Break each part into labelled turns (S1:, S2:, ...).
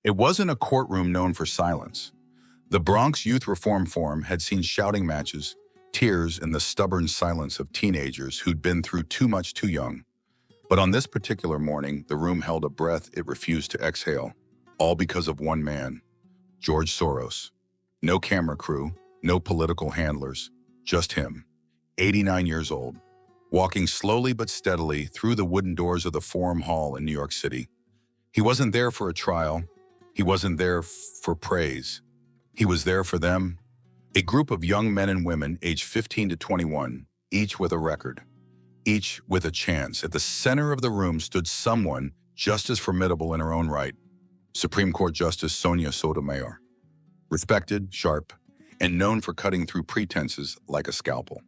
S1: It wasn't a courtroom known for silence. The Bronx Youth Reform Forum had seen shouting matches, tears, and the stubborn silence of teenagers who'd been through too much too young. But on this particular morning, the room held a breath it refused to exhale, all because of one man, George Soros. No camera crew, no political handlers, just him, 89 years old, walking slowly but steadily through the wooden doors of the Forum Hall in New York City. He wasn't there for a trial. He wasn't there for praise. He was there for them, a group of young men and women aged 15 to 21, each with a record, each with a chance. At the center of the room stood someone just as formidable in her own right, Supreme Court Justice Sonia Sotomayor, respected, sharp, and known for cutting through pretenses like a scalpel.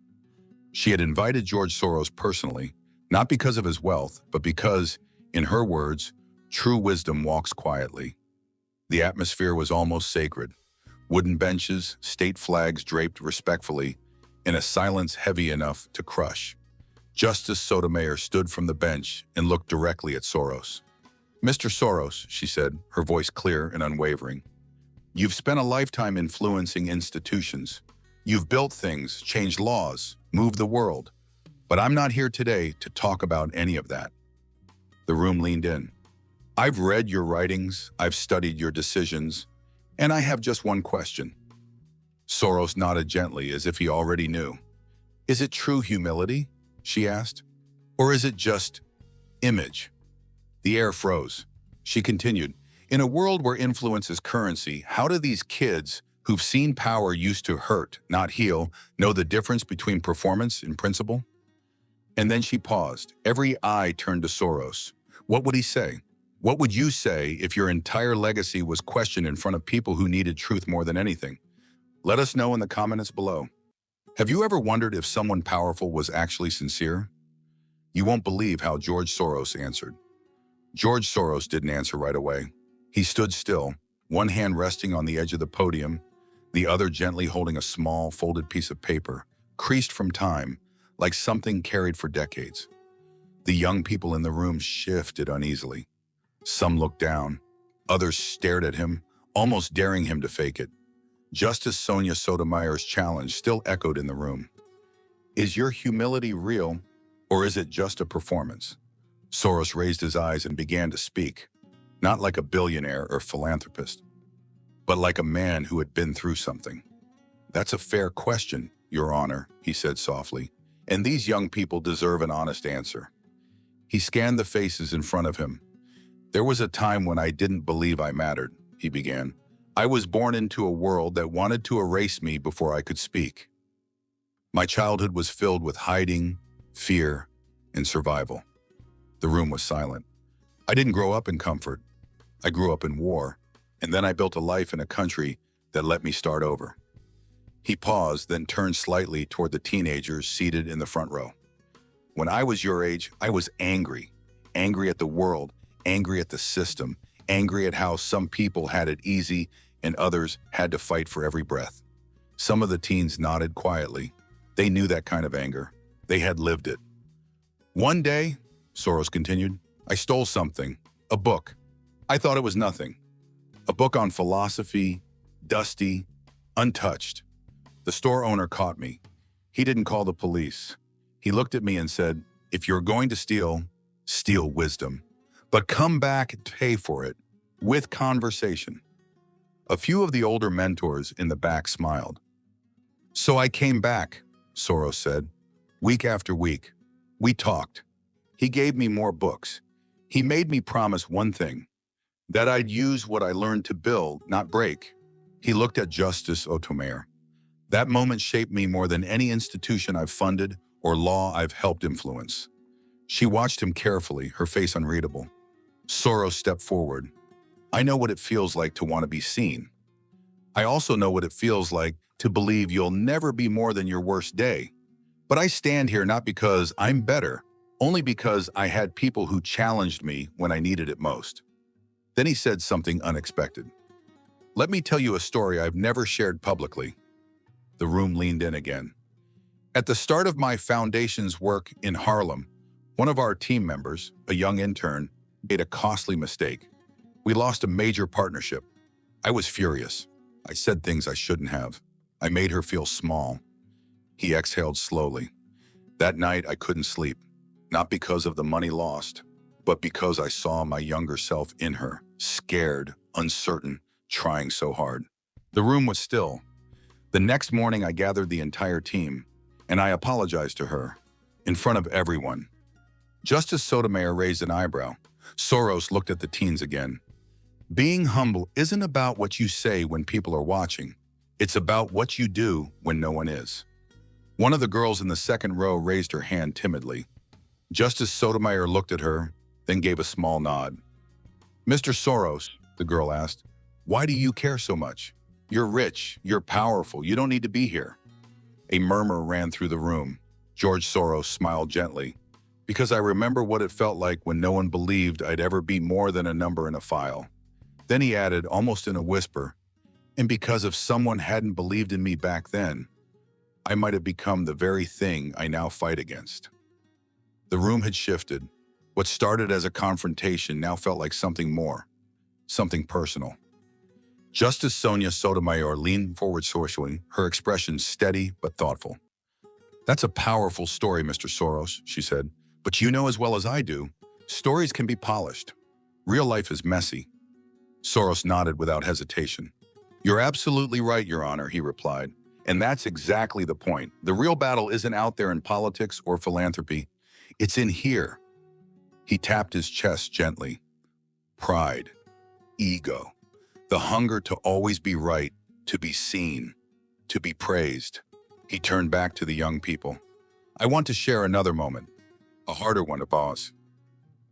S1: She had invited George Soros personally, not because of his wealth, but because, in her words, true wisdom walks quietly. The atmosphere was almost sacred. Wooden benches, state flags draped respectfully, in a silence heavy enough to crush. Justice Sotomayor stood from the bench and looked directly at Soros. "Mr. Soros," she said, her voice clear and unwavering, "you've spent a lifetime influencing institutions. You've built things, changed laws, moved the world. But I'm not here today to talk about any of that." The room leaned in. "I've read your writings, I've studied your decisions, and I have just one question." Soros nodded gently as if he already knew. "Is it true humility?" she asked. "Or is it just image?" The air froze. She continued, "In a world where influence is currency, how do these kids who've seen power used to hurt, not heal, know the difference between performance and principle?" And then she paused. Every eye turned to Soros. What would he say? What would you say if your entire legacy was questioned in front of people who needed truth more than anything? Let us know in the comments below. Have you ever wondered if someone powerful was actually sincere? You won't believe how George Soros answered. George Soros didn't answer right away. He stood still, one hand resting on the edge of the podium, the other gently holding a small, folded piece of paper, creased from time, like something carried for decades. The young people in the room shifted uneasily. Some looked down. Others stared at him, almost daring him to fake it. Justice Sonia Sotomayor's challenge still echoed in the room. "Is your humility real, or is it just a performance?" Soros raised his eyes and began to speak, not like a billionaire or philanthropist, but like a man who had been through something. "That's a fair question, Your Honor," he said softly, "and these young people deserve an honest answer." He scanned the faces in front of him. "There was a time when I didn't believe I mattered," he began. "I was born into a world that wanted to erase me before I could speak. My childhood was filled with hiding, fear, and survival." The room was silent. "I didn't grow up in comfort. I grew up in war, and then I built a life in a country that let me start over." He paused, then turned slightly toward the teenagers seated in the front row. "When I was your age, I was angry. Angry at the world, angry at the system, angry at how some people had it easy and others had to fight for every breath." Some of the teens nodded quietly. They knew that kind of anger. They had lived it. "One day," Soros continued, "I stole something, a book. I thought it was nothing. A book on philosophy, dusty, untouched. The store owner caught me. He didn't call the police. He looked at me and said, 'If you're going to steal, steal wisdom. But come back and pay for it, with conversation.'" A few of the older mentors in the back smiled. "So I came back," Soros said, "week after week. We talked. He gave me more books. He made me promise one thing, that I'd use what I learned to build, not break." He looked at Justice Sotomayor. "That moment shaped me more than any institution I've funded or law I've helped influence." She watched him carefully, her face unreadable. Soros stepped forward. "I know what it feels like to want to be seen. I also know what it feels like to believe you'll never be more than your worst day. But I stand here not because I'm better, only because I had people who challenged me when I needed it most." Then he said something unexpected. "Let me tell you a story I've never shared publicly." The room leaned in again. "At the start of my foundation's work in Harlem, one of our team members, a young intern, made a costly mistake. We lost a major partnership. I was furious. I said things I shouldn't have. I made her feel small. He exhaled slowly. That night, I couldn't sleep. Not because of the money lost, but because I saw my younger self in her, scared, uncertain, trying so hard. The room was still. The next morning, I gathered the entire team, and I apologized to her, in front of everyone. Justice Sotomayor raised an eyebrow. Soros looked at the teens again. Being humble isn't about what you say when people are watching. It's about what you do when no one is. One of the girls in the second row raised her hand timidly. Justice Sotomayor looked at her, then gave a small nod. "Mr. Soros," the girl asked, "why do you care so much? You're rich, you're powerful, you don't need to be here." A murmur ran through the room. George Soros smiled gently. "Because I remember what it felt like when no one believed I'd ever be more than a number in a file." Then he added, almost in a whisper, "And because if someone hadn't believed in me back then, I might have become the very thing I now fight against." The room had shifted. What started as a confrontation now felt like something more, something personal. Justice Sonia Sotomayor leaned forward socially, her expression steady but thoughtful. "That's a powerful story, Mr. Soros," she said. "But you know as well as I do, stories can be polished. Real life is messy." Soros nodded without hesitation. "You're absolutely right, Your Honor," he replied. "And that's exactly the point. The real battle isn't out there in politics or philanthropy. It's in here." He tapped his chest gently. Pride, ego, the hunger to always be right, to be seen, to be praised. He turned back to the young people. "I want to share another moment, a harder one to pause."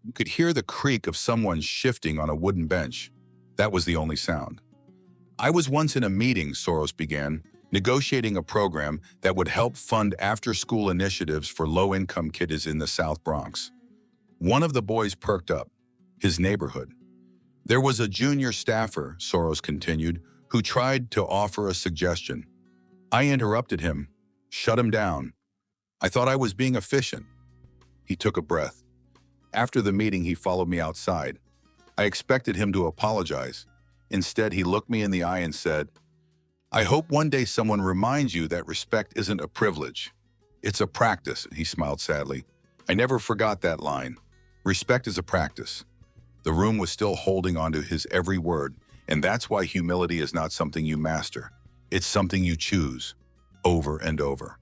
S1: You could hear the creak of someone shifting on a wooden bench. That was the only sound. "I was once in a meeting," Soros began, "negotiating a program that would help fund after-school initiatives for low-income kids in the South Bronx. One of the boys perked up, his neighborhood. There was a junior staffer," Soros continued, "who tried to offer a suggestion. I interrupted him, shut him down. I thought I was being efficient." He took a breath. After the meeting, he followed me outside. I expected him to apologize. Instead, he looked me in the eye and said, "I hope one day someone reminds you that respect isn't a privilege. It's a practice," he smiled sadly. I never forgot that line. Respect is a practice. The room was still holding onto his every word, and that's why humility is not something you master. It's something you choose, over and over.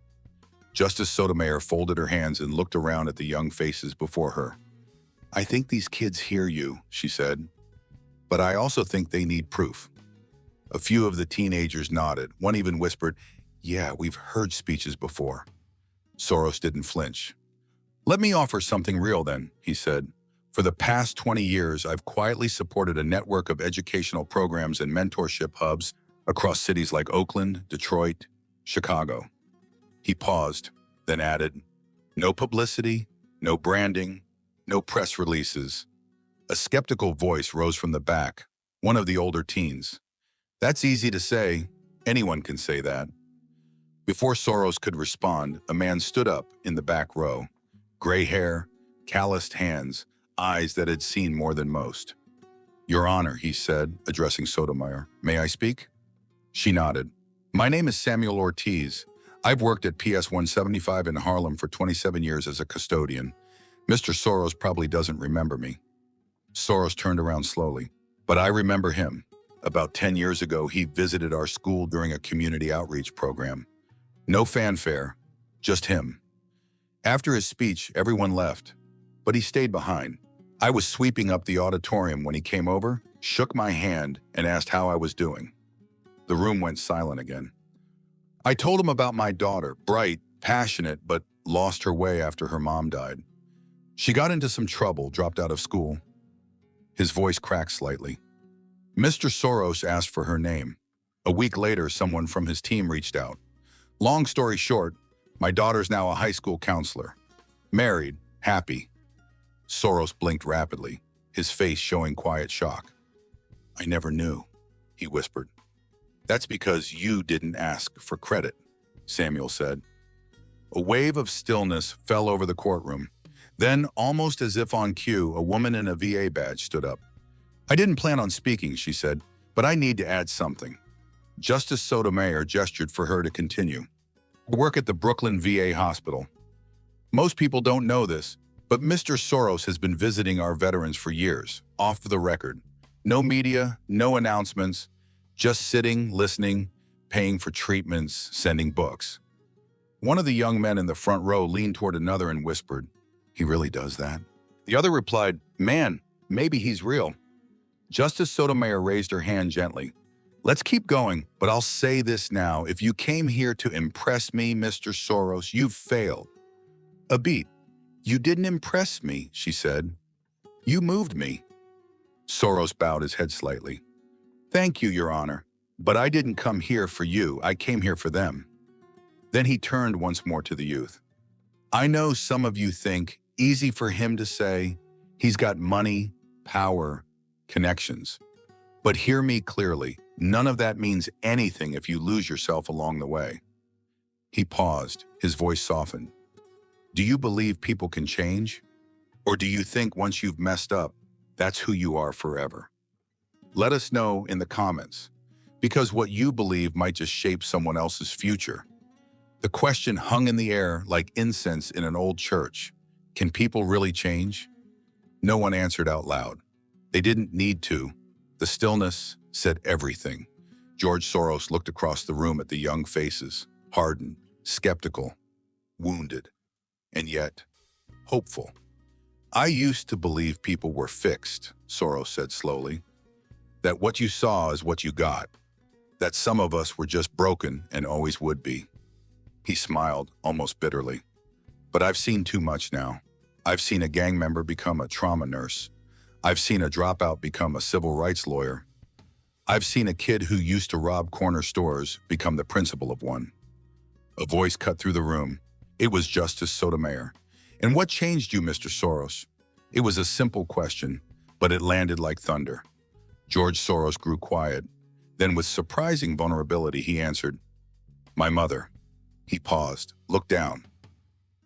S1: Justice Sotomayor folded her hands and looked around at the young faces before her. "I think these kids hear you," she said, "but I also think they need proof." A few of the teenagers nodded. One even whispered, "Yeah, we've heard speeches before." Soros didn't flinch. "Let me offer something real then," he said. "For the past 20 years, I've quietly supported a network of educational programs and mentorship hubs across cities like Oakland, Detroit, Chicago." He paused, then added, "No publicity, no branding, no press releases." A skeptical voice rose from the back, one of the older teens. "That's easy to say. Anyone can say that." Before Soros could respond, a man stood up in the back row. Gray hair, calloused hands, eyes that had seen more than most. "Your Honor," he said, addressing Sotomayor, "may I speak?" She nodded. "My name is Samuel Ortiz. I've worked at PS 175 in Harlem for 27 years as a custodian. Mr. Soros probably doesn't remember me." Soros turned around slowly. "But I remember him. About 10 years ago, he visited our school during a community outreach program. No fanfare, just him. After his speech, everyone left, but he stayed behind. I was sweeping up the auditorium when he came over, shook my hand, and asked how I was doing." The room went silent again. "I told him about my daughter, bright, passionate, but lost her way after her mom died. She got into some trouble, dropped out of school." His voice cracked slightly. "Mr. Soros asked for her name. A week later, someone from his team reached out. Long story short, my daughter's now a high school counselor. Married, happy." Soros blinked rapidly, his face showing quiet shock. "I never knew," he whispered. "That's because you didn't ask for credit," Samuel said. A wave of stillness fell over the courtroom. Then, almost as if on cue, a woman in a VA badge stood up. I didn't plan on speaking, she said, but I need to add something. Justice Sotomayor gestured for her to continue. I work at the Brooklyn VA hospital. Most people don't know this, but Mr. Soros has been visiting our veterans for years, off the record. No media, no announcements, just sitting, listening, paying for treatments, sending books. One of the young men in the front row leaned toward another and whispered, "He really does that?" The other replied, "Man, maybe he's real." Justice Sotomayor raised her hand gently. "Let's keep going, but I'll say this now. If you came here to impress me, Mr. Soros, you've failed." A beat. "You didn't impress me," she said. "You moved me." Soros bowed his head slightly. "Thank you, Your Honor. But I didn't come here for you. I came here for them." Then he turned once more to the youth. "I know some of you think, easy for him to say, he's got money, power, connections. But hear me clearly, none of that means anything if you lose yourself along the way." He paused, his voice softened. "Do you believe people can change? Or do you think once you've messed up, that's who you are forever? Let us know in the comments, because what you believe might just shape someone else's future." The question hung in the air like incense in an old church. Can people really change? No one answered out loud. They didn't need to. The stillness said everything. George Soros looked across the room at the young faces, hardened, skeptical, wounded, and yet hopeful. "I used to believe people were fixed," Soros said slowly. "That what you saw is what you got. That some of us were just broken and always would be." He smiled, almost bitterly. "But I've seen too much now. I've seen a gang member become a trauma nurse. I've seen a dropout become a civil rights lawyer. I've seen a kid who used to rob corner stores become the principal of one." A voice cut through the room. It was Justice Sotomayor. "And what changed you, Mr. Soros?" It was a simple question, but it landed like thunder. George Soros grew quiet. Then with surprising vulnerability, he answered, "My mother." He paused, looked down.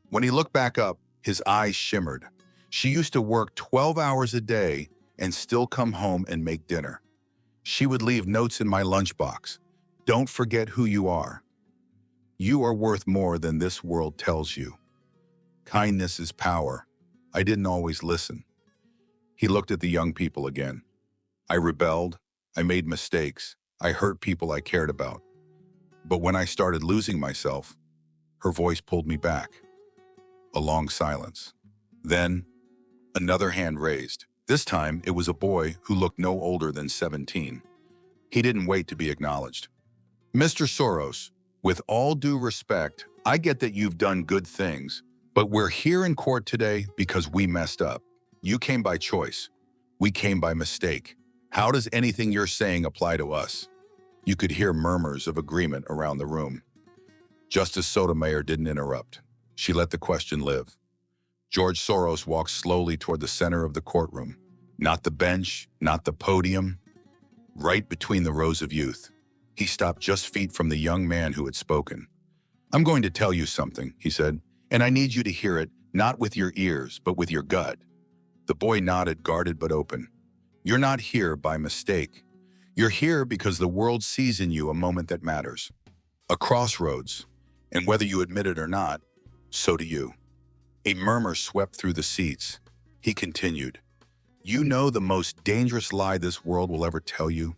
S1: When he looked back up, his eyes shimmered. "She used to work 12 hours a day and still come home and make dinner. She would leave notes in my lunchbox. 'Don't forget who you are. You are worth more than this world tells you. Kindness is power. I didn't always listen.'" He looked at the young people again. "I rebelled. I made mistakes. I hurt people I cared about. But when I started losing myself," her voice pulled me back. A long silence. Then, another hand raised. This time, it was a boy who looked no older than 17. He didn't wait to be acknowledged. "Mr. Soros, with all due respect, I get that you've done good things, but we're here in court today because we messed up. You came by choice. We came by mistake. How does anything you're saying apply to us?" You could hear murmurs of agreement around the room. Justice Sotomayor didn't interrupt. She let the question live. George Soros walked slowly toward the center of the courtroom. Not the bench, not the podium. Right between the rows of youth. He stopped just feet from the young man who had spoken. "I'm going to tell you something," he said, "and I need you to hear it, not with your ears, but with your gut." The boy nodded, guarded but open. "You're not here by mistake. You're here because the world sees in you a moment that matters. A crossroads. And whether you admit it or not, so do you." A murmur swept through the seats. He continued, "You know the most dangerous lie this world will ever tell you?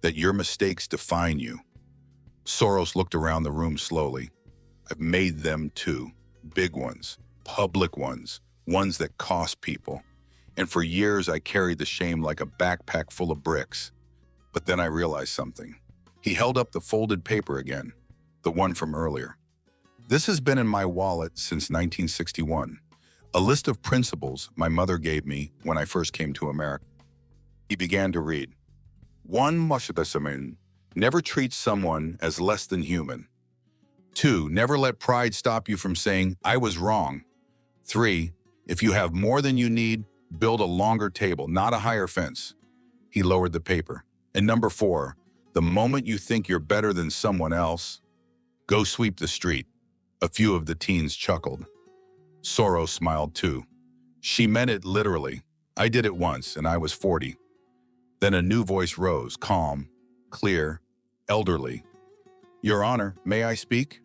S1: That your mistakes define you." Soros looked around the room slowly. "I've made them too. Big ones, public ones, ones that cost people. And for years I carried the shame like a backpack full of bricks. But then I realized something." He held up the folded paper again, the one from earlier. "This has been in my wallet since 1961. A list of principles my mother gave me when I first came to America." He began to read. 1. Motivational. Never treat someone as less than human. 2. Never let pride stop you from saying, "I was wrong." 3. If you have more than you need, build a longer table, not a higher fence. He lowered the paper. And number 4, the moment you think you're better than someone else, go sweep the street. A few of the teens chuckled. Soros smiled too. "She meant it literally. I did it once, and I was 40. Then a new voice rose, calm, clear, elderly. "Your Honor, may I speak?"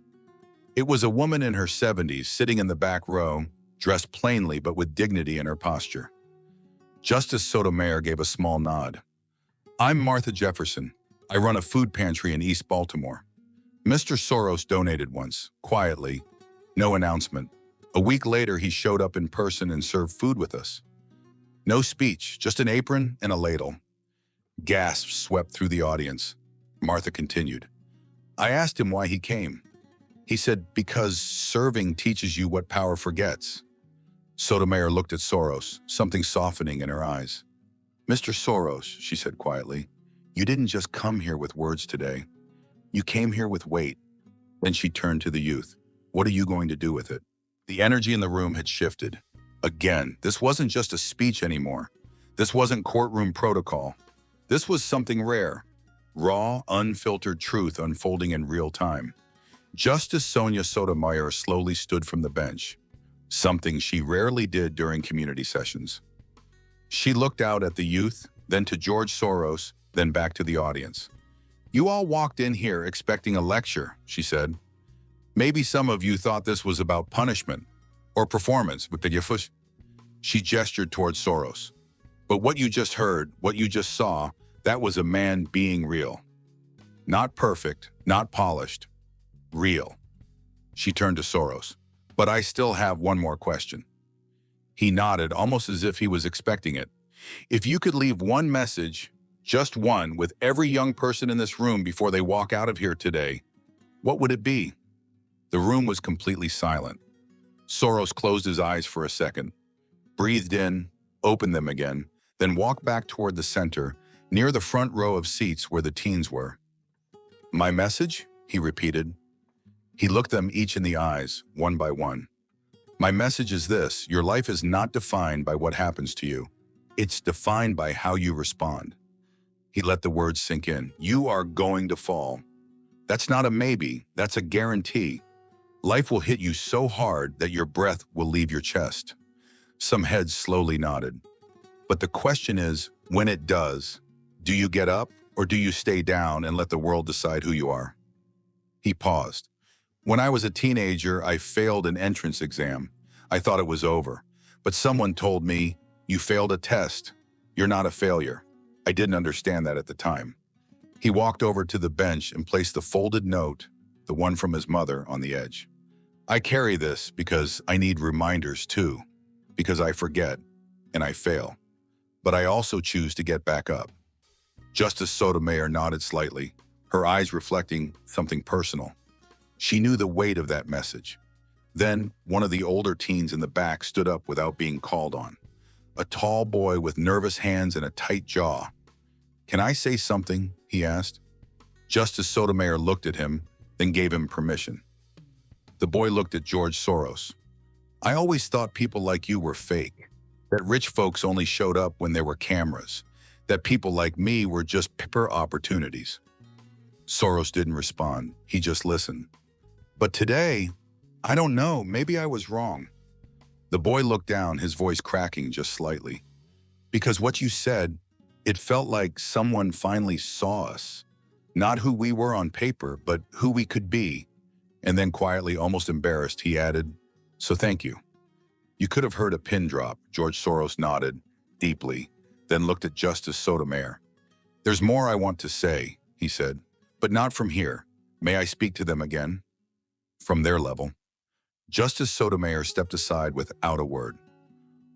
S1: It was a woman in her 70s sitting in the back row, dressed plainly but with dignity in her posture. Justice Sotomayor gave a small nod. "I'm Martha Jefferson. I run a food pantry in East Baltimore. Mr. Soros donated once, quietly, no announcement. A week later, he showed up in person and served food with us. No speech, just an apron and a ladle." Gasps swept through the audience. Martha continued. "I asked him why he came. He said, because serving teaches you what power forgets." Sotomayor looked at Soros, something softening in her eyes. "Mr. Soros," she said quietly, "you didn't just come here with words today. You came here with weight." Then she turned to the youth. "What are you going to do with it?" The energy in the room had shifted. Again, this wasn't just a speech anymore. This wasn't courtroom protocol. This was something rare. Raw, unfiltered truth unfolding in real time. Justice Sonia Sotomayor slowly stood from the bench, something she rarely did during community sessions. She looked out at the youth, then to George Soros, then back to the audience. "You all walked in here expecting a lecture," she said. "Maybe some of you thought this was about punishment or performance." She gestured towards Soros. "But what you just heard, what you just saw, that was a man being real. Not perfect, not polished, real." She turned to Soros. "But I still have one more question." He nodded, almost as if he was expecting it. "If you could leave one message, just one, with every young person in this room before they walk out of here today, what would it be?" The room was completely silent. Soros closed his eyes for a second, breathed in, opened them again, then walked back toward the center, near the front row of seats where the teens were. "My message?" he repeated. He looked them each in the eyes, one by one. "My message is this: your life is not defined by what happens to you. It's defined by how you respond." He let the words sink in. "You are going to fall. That's not a maybe, that's a guarantee. Life will hit you so hard that your breath will leave your chest." Some heads slowly nodded. "But the question is, when it does, do you get up or do you stay down and let the world decide who you are?" He paused. "When I was a teenager, I failed an entrance exam. I thought it was over. But someone told me, 'You failed a test. You're not a failure.' I didn't understand that at the time." He walked over to the bench and placed the folded note, the one from his mother, on the edge. "I carry this because I need reminders too, because I forget and I fail. But I also choose to get back up." Justice Sotomayor nodded slightly, her eyes reflecting something personal. She knew the weight of that message. Then, one of the older teens in the back stood up without being called on. A tall boy with nervous hands and a tight jaw. "Can I say something?" he asked. Justice Sotomayor looked at him, then gave him permission. The boy looked at George Soros. "I always thought people like you were fake, that rich folks only showed up when there were cameras, that people like me were just paper opportunities." Soros didn't respond, he just listened. "But today, I don't know, maybe I was wrong." The boy looked down, his voice cracking just slightly. "Because what you said, it felt like someone finally saw us. Not who we were on paper, but who we could be." And then quietly, almost embarrassed, he added, "So thank you." You could have heard a pin drop. George Soros nodded, deeply, then looked at Justice Sotomayor. "There's more I want to say," he said, "but not from here. May I speak to them again?" From their level. Justice Sotomayor stepped aside without a word.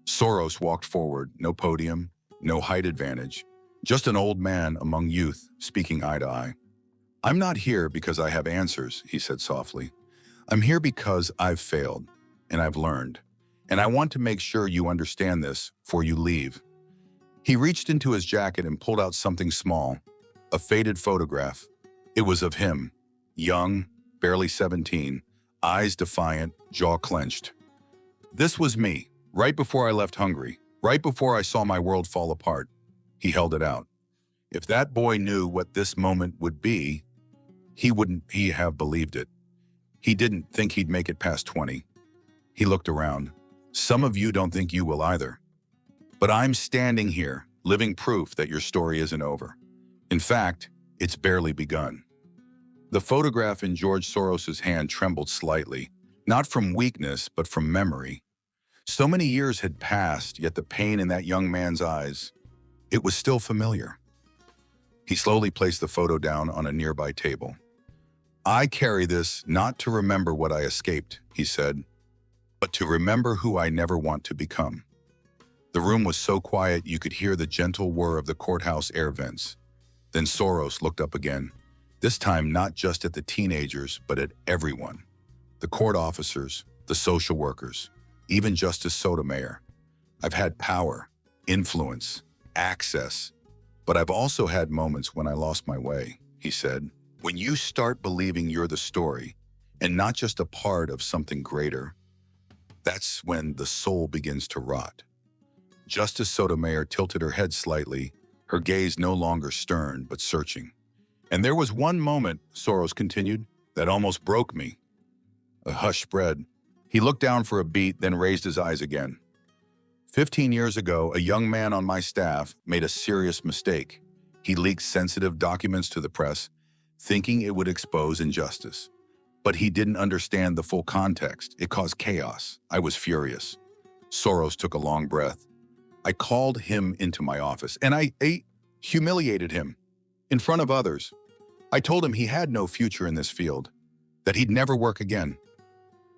S1: Soros walked forward, no podium, no height advantage, just an old man among youth, speaking eye to eye. "I'm not here because I have answers," he said softly. "I'm here because I've failed, and I've learned. And I want to make sure you understand this before you leave." He reached into his jacket and pulled out something small, a faded photograph. It was of him, young, barely 17, eyes defiant, jaw clenched. "This was me, right before I left Hungary, right before I saw my world fall apart." He held it out. If that boy knew what this moment would be, wouldn't he have believed it? He didn't think he'd make it past 20. He looked around. "Some of you don't think you will either. But I'm standing here, living proof that your story isn't over. In fact, it's barely begun. The photograph in George Soros's hand trembled slightly, not from weakness, but from memory. So many years had passed, yet the pain in that young man's eyes, it was still familiar. He slowly placed the photo down on a nearby table. "I carry this not to remember what I escaped," he said, "but to remember who I never want to become." The room was so quiet you could hear the gentle whir of the courthouse air vents. Then Soros looked up again, this time not just at the teenagers, but at everyone. The court officers, the social workers, even Justice Sotomayor. "I've had power, influence, access, but I've also had moments when I lost my way," he said. "When you start believing you're the story and not just a part of something greater, that's when the soul begins to rot." Justice Sotomayor tilted her head slightly, her gaze no longer stern but searching. "And there was one moment," Soros continued, "that almost broke me." A hush spread. He looked down for a beat, then raised his eyes again. 15 years ago, a young man on my staff made a serious mistake. He leaked sensitive documents to the press, thinking it would expose injustice. But he didn't understand the full context. It caused chaos. I was furious." Soros took a long breath. "I called him into my office, and I humiliated him in front of others. I told him he had no future in this field, that he'd never work again."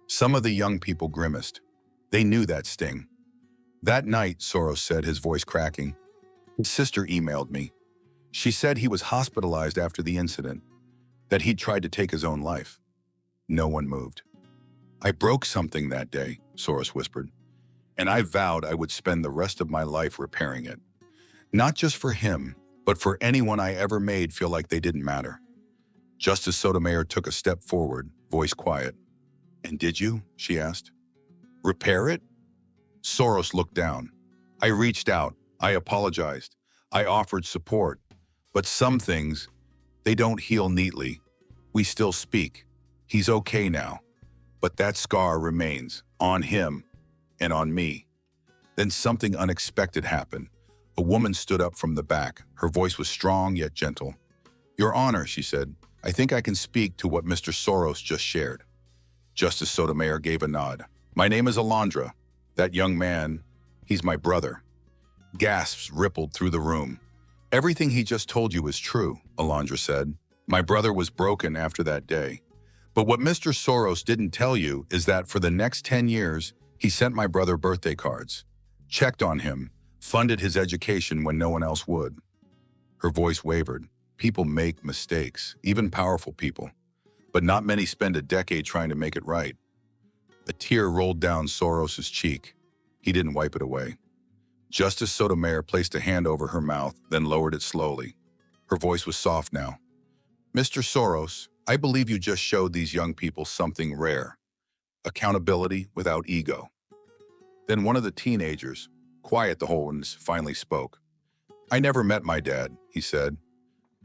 S1: Some of the young people grimaced. They knew that sting. "That night," Soros said, his voice cracking, "his sister emailed me. She said he was hospitalized after the incident, that he'd tried to take his own life." No one moved. "I broke something that day," Soros whispered, "and I vowed I would spend the rest of my life repairing it. Not just for him, but for anyone I ever made feel like they didn't matter." Justice Sotomayor took a step forward, voice quiet. "And did you?" she asked. "Repair it?" Soros looked down. "I reached out. I apologized. I offered support. But some things, they don't heal neatly. We still speak. He's okay now. But that scar remains, on him and on me." Then something unexpected happened. A woman stood up from the back. Her voice was strong yet gentle. "Your Honor," she said, "I think I can speak to what Mr. Soros just shared." Justice Sotomayor gave a nod. "My name is Alondra. That young man, he's my brother." Gasps rippled through the room. "Everything he just told you is true," Alondra said. "My brother was broken after that day. But what Mr. Soros didn't tell you is that for the next 10 years, he sent my brother birthday cards, checked on him, funded his education when no one else would." Her voice wavered. "People make mistakes, even powerful people. But not many spend a decade trying to make it right." A tear rolled down Soros's cheek. He didn't wipe it away. Justice Sotomayor placed a hand over her mouth, then lowered it slowly. Her voice was soft now. "Mr. Soros, I believe you just showed these young people something rare. Accountability without ego." Then one of the teenagers, quiet the whole ones, finally spoke. "I never met my dad," he said.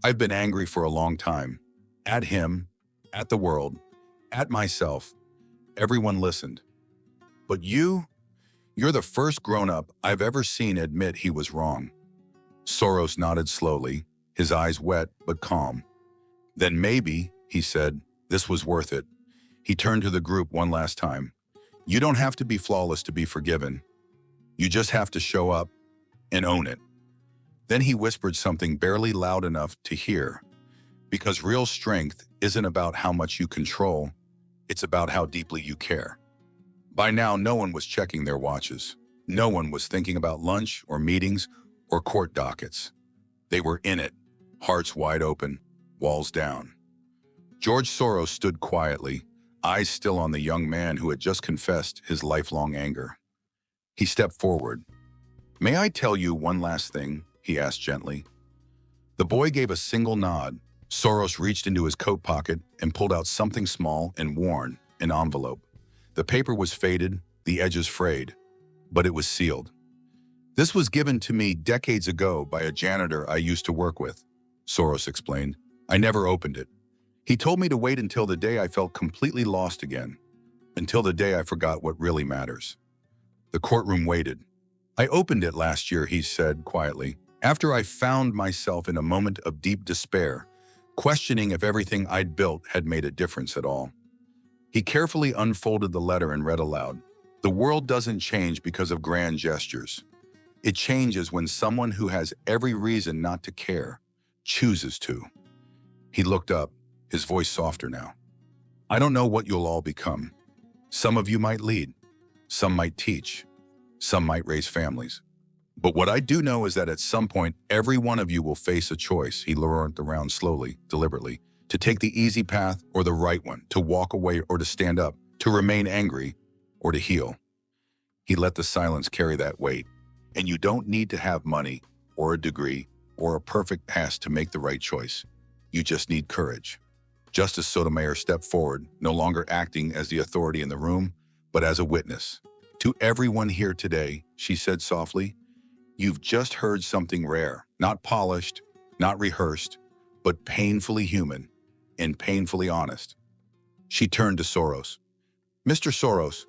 S1: "I've been angry for a long time. At him, at the world, at myself." Everyone listened. "But you're the first grown-up I've ever seen admit he was wrong." Soros nodded slowly, his eyes wet but calm. "Then maybe," he said, "this was worth it." He turned to the group one last time. "You don't have to be flawless to be forgiven. You just have to show up and own it." Then he whispered something barely loud enough to hear. "Because real strength isn't about how much you control, it's about how deeply you care." By now, no one was checking their watches. No one was thinking about lunch or meetings or court dockets. They were in it, hearts wide open, walls down. George Soros stood quietly, eyes still on the young man who had just confessed his lifelong anger. He stepped forward. "May I tell you one last thing?" he asked gently. The boy gave a single nod. Soros reached into his coat pocket and pulled out something small and worn, an envelope. The paper was faded, the edges frayed, but it was sealed. "This was given to me decades ago by a janitor I used to work with," Soros explained. "I never opened it. He told me to wait until the day I felt completely lost again, until the day I forgot what really matters." The courtroom waited. "I opened it last year," he said quietly, After I found myself in a moment of deep despair, questioning if everything I'd built had made a difference at all. He carefully unfolded the letter and read aloud. The world doesn't change because of grand gestures. It changes when someone who has every reason not to care chooses to. He looked up, his voice softer now. I don't know what you'll all become. Some of you might lead, some might teach, some might raise families. But what I do know is that at some point, every one of you will face a choice. He looked around slowly, deliberately, to take the easy path or the right one, to walk away or to stand up, to remain angry or to heal. He let the silence carry that weight. And you don't need to have money or a degree or a perfect past to make the right choice. You just need courage. Justice Sotomayor stepped forward, no longer acting as the authority in the room, but as a witness. To everyone here today, she said softly, you've just heard something rare, not polished, not rehearsed, but painfully human and painfully honest. She turned to Soros. Mr. Soros,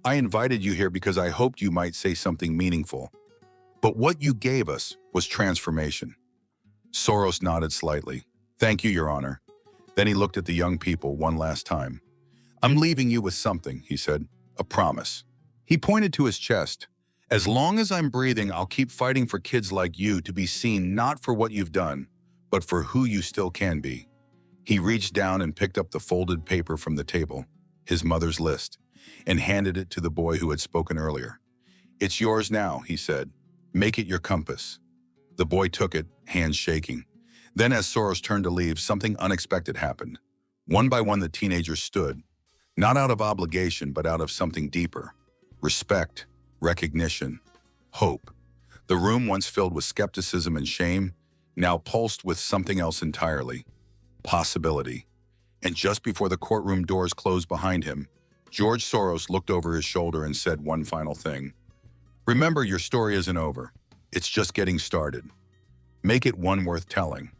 S1: I invited you here because I hoped you might say something meaningful. But what you gave us was transformation. Soros nodded slightly. Thank you, Your Honor. Then he looked at the young people one last time. I'm leaving you with something, he said, a promise. He pointed to his chest. As long as I'm breathing, I'll keep fighting for kids like you to be seen not for what you've done, but for who you still can be. He reached down and picked up the folded paper from the table, his mother's list, and handed it to the boy who had spoken earlier. It's yours now, he said. Make it your compass. The boy took it, hands shaking. Then as Soros turned to leave, something unexpected happened. One by one, the teenagers stood, not out of obligation, but out of something deeper. Respect, recognition, hope. The room, once filled with skepticism and shame, now pulsed with something else entirely. Possibility. And just before the courtroom doors closed behind him, George Soros looked over his shoulder and said one final thing. Remember, your story isn't over. It's just getting started. Make it one worth telling.